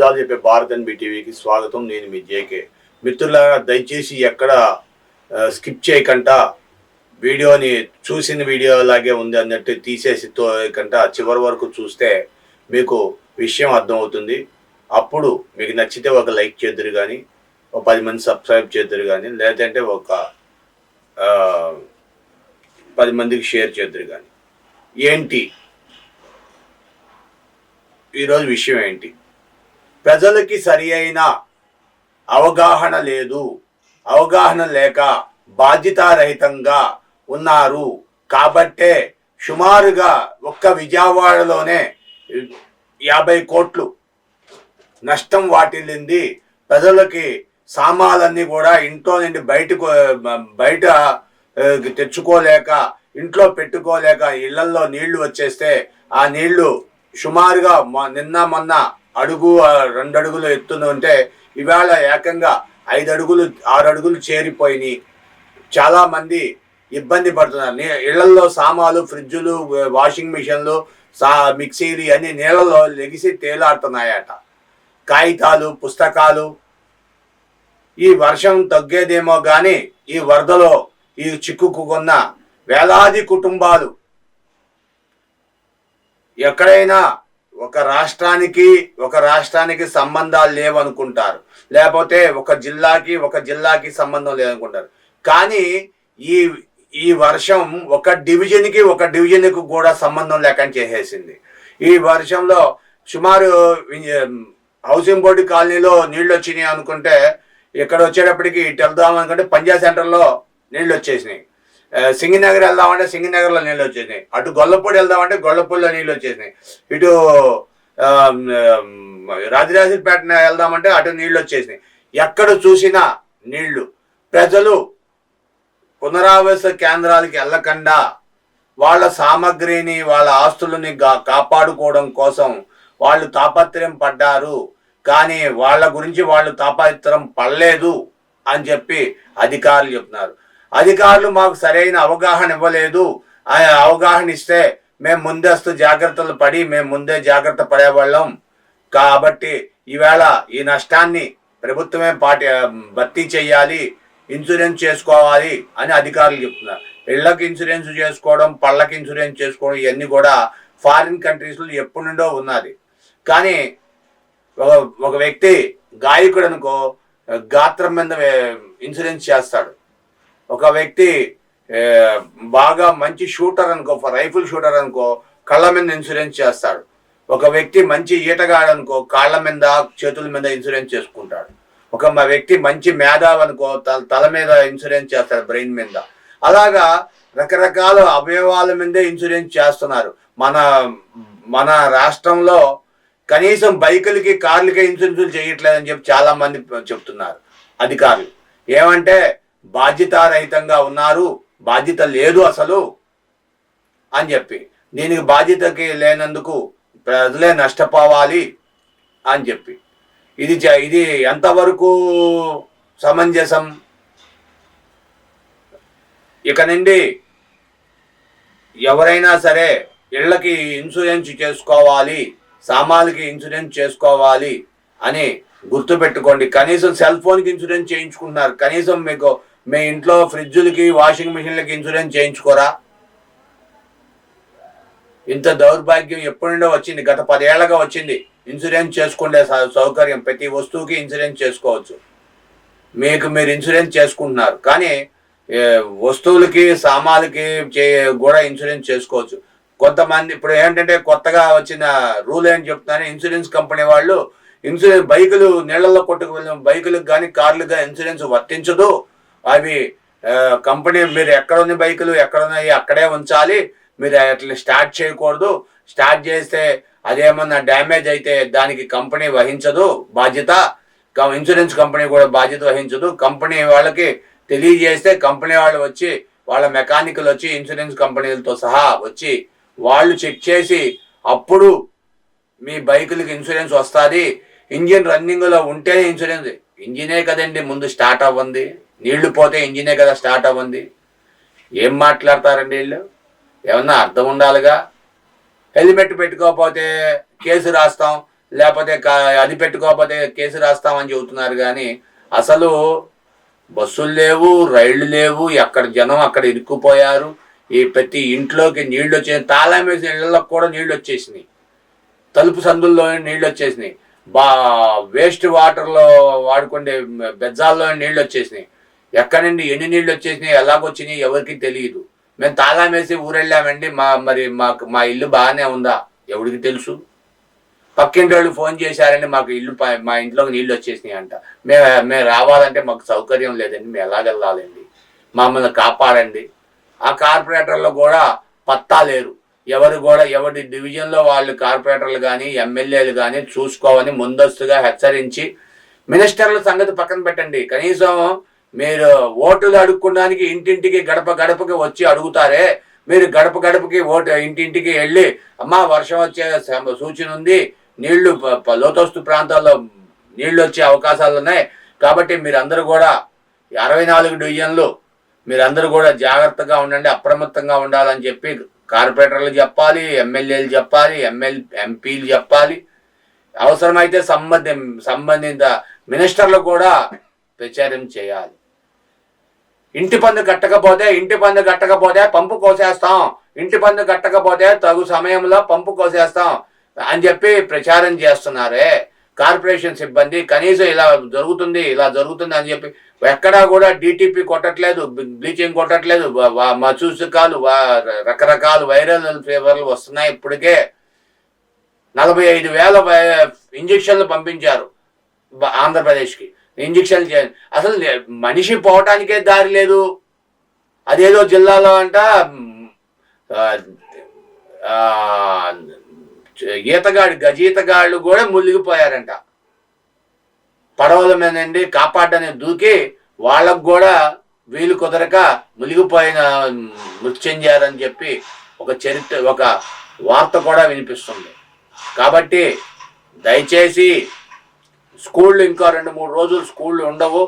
నిజాలు చెప్పే భారత్ ఎన్బిటీవీకి స్వాగతం. నేను మీ జేకే. మిత్రులారా, దయచేసి ఎక్కడ స్కిప్ చేయకుండా వీడియోని చూసిన వీడియో లాగే ఉంది అన్నట్టు తీసేసి కంటే చివరి వరకు చూస్తే మీకు విషయం అర్థమవుతుంది. అప్పుడు మీకు నచ్చితే ఒక లైక్ చేద్దరు కానీ, ఒక 10 మంది సబ్స్క్రైబ్ చేద్దరు కానీ, లేదంటే ఒక 10 మందికి షేర్ చేద్దరు కానీ. ఏంటి ఈరోజు విషయం ఏంటి? ప్రజలకి సరి అయిన అవగాహన లేదు. అవగాహన లేక బాధ్యతారహితంగా ఉన్నారు. కాబట్టే సుమారుగా ఒక్క విజయవాడలోనే 50 కోట్లు నష్టం వాటిల్లింది. ప్రజలకి సామాన్లన్నీ కూడా ఇంట్లో నుండి బయట తెచ్చుకోలేక, ఇంట్లో పెట్టుకోలేక ఇళ్లల్లో నీళ్లు వచ్చేస్తే ఆ నీళ్లు సుమారుగా నిన్న మొన్న 2 అడుగులు ఎత్తున ఉంటే ఇవాళ ఏకంగా 5 అడుగులు 6 అడుగులు చేరిపోయినాయి. చాలామంది ఇబ్బంది పడుతున్నారు. ఇళ్లలో సామాన్లు, ఫ్రిడ్జులు, వాషింగ్ మిషన్లు, మిక్సీలు అన్ని నీళ్ళలో లెగిసి తేలాడుతున్నాయట. కాగితాలు, పుస్తకాలు. ఈ వర్షం తగ్గేదేమో కానీ ఈ వరదలో ఈ చిక్కుకున్న వేలాది కుటుంబాలు ఎక్కడైనా ఒక రాష్ట్రానికి సంబంధాలు లేవనుకుంటారు, లేకపోతే ఒక జిల్లాకి సంబంధం లేదనుకుంటారు. కానీ ఈ వర్షం ఒక డివిజన్కి కూడా సంబంధం లేకుండా చేసేసింది. ఈ వర్షంలో సుమారు హౌసింగ్ బోర్డు కాలనీలో నీళ్ళు వచ్చినాయి అనుకుంటే, ఇక్కడ వచ్చేటప్పటికి ఇటు వెళ్దాం అనుకుంటే పంజాబ్ సెంటర్లో నీళ్ళు వచ్చేసినాయి. సింగనగర్ వెళ్దామంటే సింగనగర్లో నీళ్ళు వచ్చేసినాయి. అటు గొల్లపూడి వెళ్దామంటే గొల్లపూడిలో నీళ్ళు వచ్చేసినాయి. ఇటు రాజరాజపేట వెళ్దామంటే అటు నీళ్ళు వచ్చేసినాయి. ఎక్కడ చూసినా నీళ్లు. ప్రజలు పునరావాస కేంద్రాలకి వెళ్ళకుండా వాళ్ళ సామగ్రిని, వాళ్ళ ఆస్తులని కాపాడుకోవడం కోసం వాళ్ళు తాపత్రయం పడ్డారు. కానీ వాళ్ళ గురించి వాళ్ళు తాపత్రయం పడలేదు అని చెప్పి అధికారులు చెప్తున్నారు. అధికారులు మాకు సరైన అవగాహన ఇవ్వలేదు. అవగాహన ఇస్తే మేము ముందస్తు జాగ్రత్తలు పడి మేము ముందే జాగ్రత్త పడేవాళ్ళం. కాబట్టి ఈవేళ ఈ నష్టాన్ని ప్రభుత్వమే భర్తీ చేయాలి, ఇన్సూరెన్స్ చేసుకోవాలి అని అధికారులు చెప్తున్నారు. ఇళ్లకు ఇన్సూరెన్స్ చేసుకోవడం, పళ్ళకి ఇన్సూరెన్స్ చేసుకోవడం ఇవన్నీ కూడా ఫారిన్ కంట్రీస్లో ఎప్పటి నుండో ఉన్నది. కానీ ఒక వ్యక్తి గాయకుడు అనుకో గాత్రం మీద ఇన్సూరెన్స్ చేస్తాడు. ఒక వ్యక్తి బాగా మంచి షూటర్ అనుకో, రైఫిల్ షూటర్ అనుకో, కళ్ళ మీద ఇన్సూరెన్స్ చేస్తాడు. ఒక వ్యక్తి మంచి ఈటగాడు అనుకో, కాళ్ళ మీద చేతుల మీద ఇన్సూరెన్స్ చేసుకుంటాడు. ఒక వ్యక్తి మంచి మేధావి అనుకో, తల మీద ఇన్సూరెన్స్ చేస్తాడు, బ్రెయిన్ మీద. అలాగా రకరకాల అవయవాల మీదే ఇన్సూరెన్స్ చేస్తున్నారు. మన రాష్ట్రంలో కనీసం బైకులకి, కార్లకి ఇన్సూరెన్సులు చేయట్లేదని చెప్పి చాలా మంది చెప్తున్నారు అధికారులు. ఏమంటే బాధ్యతారహితంగా ఉన్నారు, బాధ్యత లేదు అసలు అని చెప్పి. దీనికి బాధ్యతకి లేనందుకు ప్రజలే నష్టపోవాలి అని చెప్పి. ఇది ఎంతవరకు సమంజసం? ఇక నుండి ఎవరైనా సరే ఇళ్ళకి ఇన్సూరెన్స్ చేసుకోవాలి, సామాన్లకి ఇన్సూరెన్స్ చేసుకోవాలి అని గుర్తుపెట్టుకోండి. కనీసం సెల్ ఫోన్కి ఇన్సూరెన్స్ చేయించుకుంటున్నారు. కనీసం మీ ఇంట్లో ఫ్రిడ్జులకి, వాషింగ్ మిషన్లకి ఇన్సూరెన్స్ చేయించుకోరా? ఇంత దౌర్భాగ్యం ఎప్పటి నుండో వచ్చింది. గత 10 ఏళ్ళగా వచ్చింది. ఇన్సూరెన్స్ చేసుకునే సౌకర్యం ప్రతి వస్తువుకి ఇన్సూరెన్స్ చేసుకోవచ్చు. మీరు ఇన్సూరెన్స్ చేసుకుంటున్నారు, కానీ వస్తువులకి, సామాన్లకి కూడా ఇన్సూరెన్స్ చేసుకోవచ్చు. కొంతమంది ఇప్పుడు ఏంటంటే కొత్తగా వచ్చిన రూల్ ఏంటి చెప్తున్నాను, ఇన్సూరెన్స్ కంపెనీ వాళ్ళు బైకులు నీళ్లలో కొట్టుకు వెళ్ళిన బైకులకు కానీ, కార్లకు కానీ ఇన్సూరెన్స్ వర్తించదు. అవి కంపెనీ మీరు ఎక్కడున్న బైకులు ఎక్కడున్నాయి అక్కడే ఉంచాలి, మీరు అట్లా స్టార్ట్ చేయకూడదు. స్టార్ట్ చేస్తే అదేమన్నా డ్యామేజ్ అయితే దానికి కంపెనీ వహించదు బాధ్యత. ఇన్సూరెన్స్ కంపెనీ కూడా బాధ్యత వహించదు. కంపెనీ వాళ్ళకి తెలియజేస్తే కంపెనీ వాళ్ళు వచ్చి, వాళ్ళ మెకానికల్ వచ్చి, ఇన్సూరెన్స్ కంపెనీలతో సహా వచ్చి వాళ్ళు చెక్ చేసి అప్పుడు మీ బైకులకి ఇన్సూరెన్స్ వస్తుంది. ఇంజిన్ రన్నింగ్లో ఉంటేనే ఇన్సూరెన్స్. ఇంజినే కదండి ముందు స్టార్ట్ అవ్వండి. నీళ్లు పోతే ఇంజినే కదా స్టార్ట్ అవ్వండి. ఏం మాట్లాడతారండి వీళ్ళు? ఏమన్నా అర్థం ఉండాలిగా. హెల్మెట్ పెట్టుకోకపోతే కేసు రాస్తాం, లేకపోతే అది పెట్టుకోకపోతే కేసు రాస్తామని చెబుతున్నారు. కానీ అసలు బస్సులు లేవు, రైళ్లు లేవు, ఎక్కడ జనం అక్కడ ఇరుక్కుపోయారు. ఈ ప్రతి ఇంట్లోకి నీళ్లు వచ్చే, తాళం వేసిన ఇళ్లకు కూడా నీళ్లు వచ్చేసినాయి, తలుపు సందుల్లో నీళ్లు వచ్చేసినాయి, వేస్ట్ వాటర్లో వాడుకుంటే బెజ్జాల్లో నీళ్లు వచ్చేసినాయి. ఎక్కడి నుండి ఎన్ని నీళ్లు వచ్చేసినాయి, ఎలాగొచ్చినాయి ఎవరికి తెలియదు. మేము తాళం వేసి ఊరెళ్ళామండి, మా ఇల్లు బాగానే ఉందా ఎవరికి తెలుసు. పక్కింటి వాళ్ళు ఫోన్ చేశారండి, మా ఇంట్లోకి నీళ్ళు వచ్చేసినాయి అంట. మేము రావాలంటే మాకు సౌకర్యం లేదండి, మేము ఎలాగెళ్ళాలండి, మమ్మల్ని కాపాడండి. ఆ కార్పొరేటర్లు కూడా పత్తా లేరు. ఎవరి డివిజన్లో వాళ్ళు కార్పొరేటర్లు కానీ ఎమ్మెల్యేలు కానీ చూసుకోవని ముందస్తుగా హెచ్చరించి, మినిస్టర్ల సంగతి పక్కన పెట్టండి, కనీసం మీరు ఓట్లు అడుక్కోవడానికి ఇంటింటికి గడప గడపకి వచ్చి అడుగుతారే, మీరు గడప గడపకి ఇంటింటికి వెళ్ళి అమ్మా వర్షం వచ్చే సూచన ఉంది, నీళ్లు లోతస్తు ప్రాంతాల్లో నీళ్లు వచ్చే అవకాశాలు ఉన్నాయి, కాబట్టి మీరందరూ కూడా 64 డివిజన్లు మీరందరూ కూడా జాగ్రత్తగా ఉండండి, అప్రమత్తంగా ఉండాలని చెప్పి కార్పొరేటర్లు చెప్పాలి, ఎమ్మెల్యేలు చెప్పాలి, ఎంపీలు చెప్పాలి, అవసరమైతే సంబంధిత మినిస్టర్లు కూడా ప్రచారం చేయాలి. ఇంటి పన్ను కట్టకపోతే పంపు కోసేస్తాం, ఇంటి పన్ను కట్టకపోతే తగు సమయంలో పంపు కోసేస్తాం అని చెప్పి ప్రచారం చేస్తున్నారే కార్పొరేషన్ సిబ్బంది. కనీసం ఇలా జరుగుతుంది అని చెప్పి ఎక్కడా కూడా డిటిపి కొట్టట్లేదు, బ్లీచింగ్ కొట్టట్లేదు. మసూసికాలు రకరకాల వైరల్ ఫీవర్లు వస్తున్నాయి. ఇప్పటికే 45,000 ఇంజక్షన్లు పంపించారు ఆంధ్రప్రదేశ్కి. ఇంజక్షన్లు చేయాలి, అసలు మనిషి పోవటానికే దారి లేదు. అదేదో జిల్లాలో అంట గజీతగాళ్ళు కూడా మునిగిపోయారంట. పడవల మీద నుండి కాపాడని దూకి వాళ్ళకు కూడా వీలు కుదరక మునిగిపోయిన మృతి చెందారని చెప్పి ఒక వార్త కూడా వినిపిస్తుంది. కాబట్టి దయచేసి స్కూళ్ళు ఇంకో 2-3 రోజులు స్కూళ్ళు ఉండవు,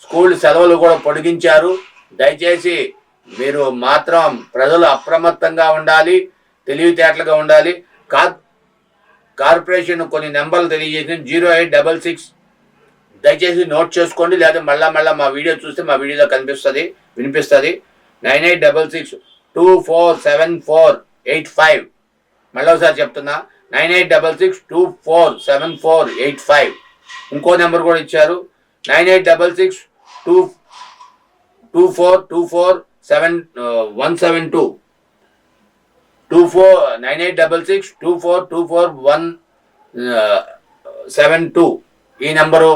స్కూల్ సెలవులు కూడా పొడిగించారు. దయచేసి మీరు మాత్రం ప్రజలు అప్రమత్తంగా ఉండాలి, తెలివితేటలుగా ఉండాలి. కార్పొరేషన్ కొన్ని నెంబర్లు తెలియజేసింది, 0866 దయచేసి నోట్ చేసుకోండి, లేదా మళ్ళా మా వీడియో చూస్తే మా వీడియోలో వినిపిస్తుంది. 9866247485. మళ్ళీ ఒకసారి చెప్తున్నా, 9866247485. ఇంకో నెంబర్ కూడా ఇచ్చారు, 986624247172. 986624247172 ఈ నెంబరు.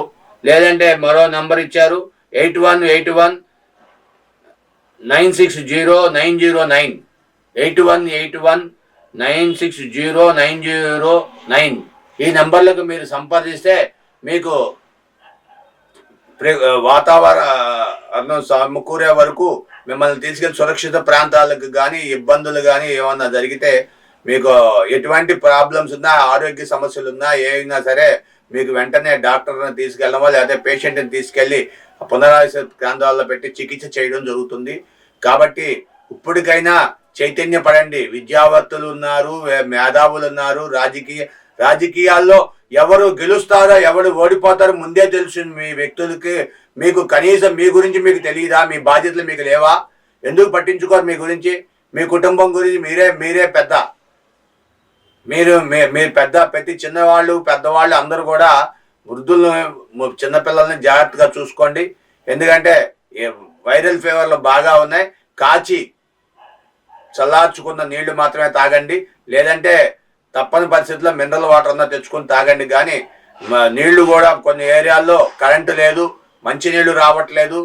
లేదంటే మరో నెంబర్ ఇచ్చారు, 8181960909. 8181960909 ఈ నెంబర్లకు మీరు సంప్రదిస్తే మీకు వాతావరణం సమకూరే వరకు మిమ్మల్ని తీసుకెళ్లి సురక్షిత ప్రాంతాలకు కానీ ఇబ్బందులు కానీ ఏమన్నా జరిగితే, మీకు ఎటువంటి ప్రాబ్లమ్స్ ఉన్నా, ఆరోగ్య సమస్యలు ఉన్నా, ఏమైనా సరే మీకు వెంటనే డాక్టర్ని తీసుకెళ్ళడమో లేదా పేషెంట్ని తీసుకెళ్ళి పునరావాస కేంద్రాల్లో పెట్టి చికిత్స చేయడం జరుగుతుంది. కాబట్టి ఇప్పటికైనా చైతన్యపడండి. విద్యావేత్తలు ఉన్నారు, మేధావులు ఉన్నారు, రాజకీయాల్లో ఎవరు గెలుస్తారో ఎవరు ఓడిపోతారో ముందే తెలుసు మీ వ్యక్తులకి. మీకు కనీసం మీ గురించి మీకు తెలియదా? మీ బాధ్యతలు మీకు లేవా? ఎందుకు పట్టించుకోరు మీ గురించి? మీ కుటుంబం గురించి మీరే పెద్ద. మీరు ప్రతి చిన్నవాళ్ళు పెద్దవాళ్ళు అందరూ కూడా వృద్ధులను చిన్నపిల్లల్ని జాగ్రత్తగా చూసుకోండి. ఎందుకంటే వైరల్ ఫీవర్లు బాగా ఉన్నాయి. కాచి చల్లార్చుకున్న నీళ్లు మాత్రమే తాగండి, లేదంటే తప్పని పరిస్థితుల్లో మినరల్ వాటర్ అన్నా తెచ్చుకొని తాగండి. కానీ నీళ్లు కూడా కొన్ని ఏరియాల్లో కరెంటు లేదు, మంచినీళ్లు రావట్లేదు.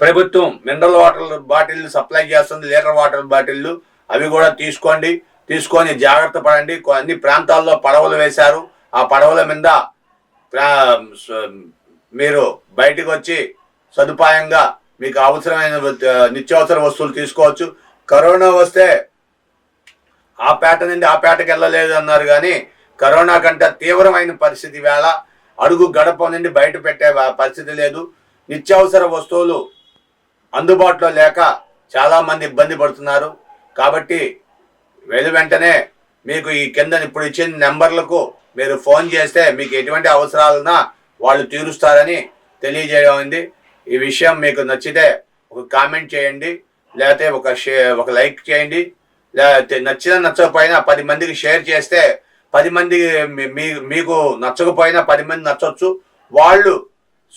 ప్రభుత్వం మినరల్ వాటర్ బాటిల్ సప్లై చేస్తుంది, లీటర్ వాటర్ బాటిళ్ళు, అవి కూడా తీసుకొని జాగ్రత్త పడండి. అన్ని ప్రాంతాల్లో పడవలు వేశారు, ఆ పడవల మీద మీరు బయటకు వచ్చి సదుపాయంగా మీకు అవసరమైన నిత్యావసర వస్తువులు తీసుకోవచ్చు. కరోనా వస్తే ఆ పేట నుండి ఆ పేటకి వెళ్ళలేదు అన్నారు, కానీ కరోనా కంటే తీవ్రమైన పరిస్థితి వేళ అడుగు గడప నుండి బయట పెట్టే పరిస్థితి లేదు. నిత్యావసర వస్తువులు అందుబాటులో లేక చాలామంది ఇబ్బంది పడుతున్నారు. కాబట్టి వెంటనే మీకు ఈ కింద ఇప్పుడు ఇచ్చిన నెంబర్లకు మీరు ఫోన్ చేస్తే మీకు ఎటువంటి అవసరాలున్నా వాళ్ళు తీరుస్తారని తెలియజేయడం. ఈ విషయం మీకు నచ్చితే ఒక కామెంట్ చేయండి, లేకపోతే ఒక లైక్ చేయండి, లేకపోతే నచ్చకపోయినా 10 మందికి షేర్ చేస్తే 10 మంది మీకు నచ్చకపోయినా 10 మంది నచ్చవచ్చు, వాళ్ళు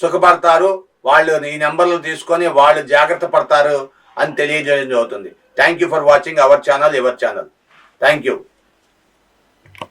సుఖపడతారు, వాళ్ళు ఈ నెంబర్లు తీసుకొని వాళ్ళు జాగ్రత్త పడతారు అని తెలియజేయడం జరుగుతుంది. Thank you for watching our channel, your channel. Thank you.